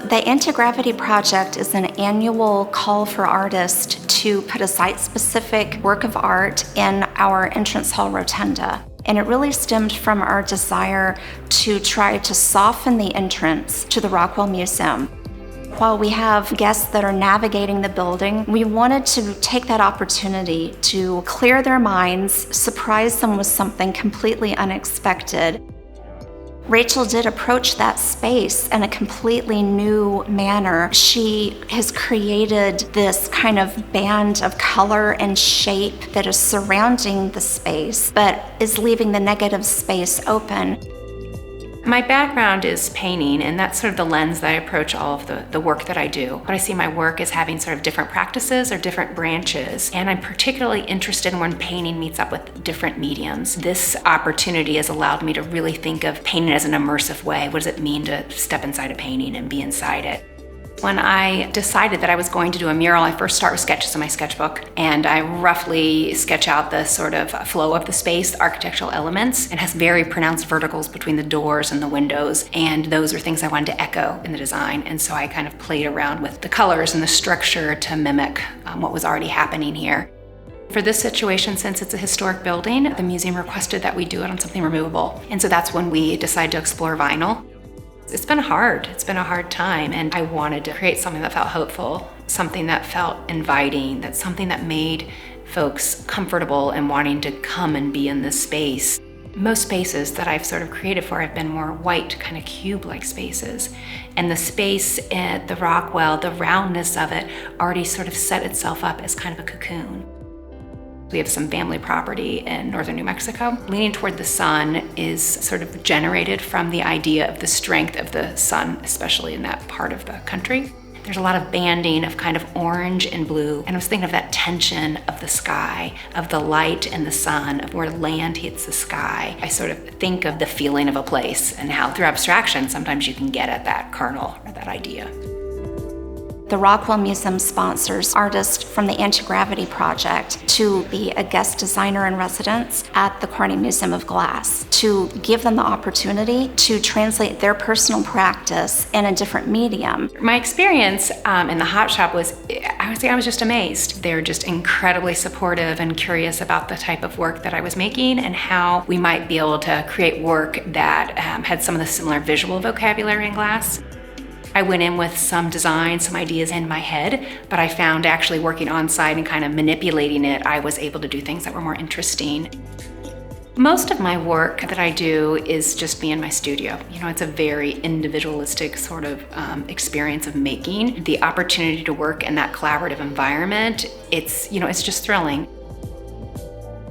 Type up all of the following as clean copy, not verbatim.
The Anti-Gravity Project is an annual call for artists to put a site-specific work of art in our entrance hall rotunda. And it really stemmed from our desire to try to soften the entrance to the Rockwell Museum. While we have guests that are navigating the building, we wanted to take that opportunity to clear their minds, surprise them with something completely unexpected. Rachel did approach that space in a completely new manner. She has created this kind of band of color and shape that is surrounding the space, but is leaving the negative space open. My background is painting, and that's sort of the lens that I approach all of the work that I do. But I see my work as having sort of different practices or different branches, and I'm particularly interested in when painting meets up with different mediums. This opportunity has allowed me to really think of painting as an immersive way. What does it mean to step inside a painting and be inside it? When I decided that I was going to do a mural, I first start with sketches in my sketchbook, and I roughly sketch out the sort of flow of the space, the architectural elements. It has very pronounced verticals between the doors and the windows, and those are things I wanted to echo in the design. And so I kind of played around with the colors and the structure to mimic what was already happening here. For this situation, since it's a historic building, the museum requested that we do it on something removable. And so that's when we decided to explore vinyl. It's been hard. It's been a hard time, and I wanted to create something that felt hopeful, something that felt inviting, that's something that made folks comfortable and wanting to come and be in this space. Most spaces that I've sort of created for have been more white, kind of cube-like spaces. And the space at the Rockwell, the roundness of it, already sort of set itself up as kind of a cocoon. We have some family property in northern New Mexico. Leaning toward the sun is sort of generated from the idea of the strength of the sun, especially in that part of the country. There's a lot of banding of kind of orange and blue, and I was thinking of that tension of the sky, of the light and the sun, of where land hits the sky. I sort of think of the feeling of a place and how through abstraction sometimes you can get at that kernel or that idea. The Rockwell Museum sponsors artists from the Anti-Gravity Project to be a guest designer in residence at the Kearney Museum of Glass, to give them the opportunity to translate their personal practice in a different medium. My experience in the hot shop was, I was just amazed. They're just incredibly supportive and curious about the type of work that I was making and how we might be able to create work that had some of the similar visual vocabulary in glass. I went in with some design, some ideas in my head, but I found actually working on site and kind of manipulating it, I was able to do things that were more interesting. Most of my work that I do is just me in my studio. You know, it's a very individualistic sort of experience of making. The opportunity to work in that collaborative environment, it's just thrilling.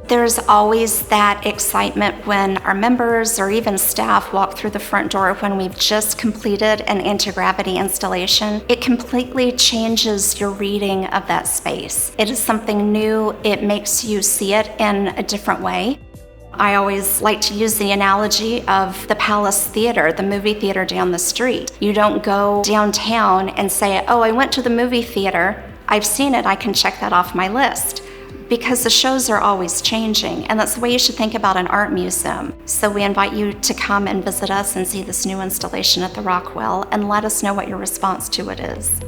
There's always that excitement when our members or even staff walk through the front door when we've just completed an anti-gravity installation. It completely changes your reading of that space. It is something new. It makes you see it in a different way. I always like to use the analogy of the Palace Theater, the movie theater down the street. You don't go downtown and say, oh, I went to the movie theater. I've seen it. I can check that off my list. Because the shows are always changing, and that's the way you should think about an art museum. So we invite you to come and visit us and see this new installation at the Rockwell, and let us know what your response to it is.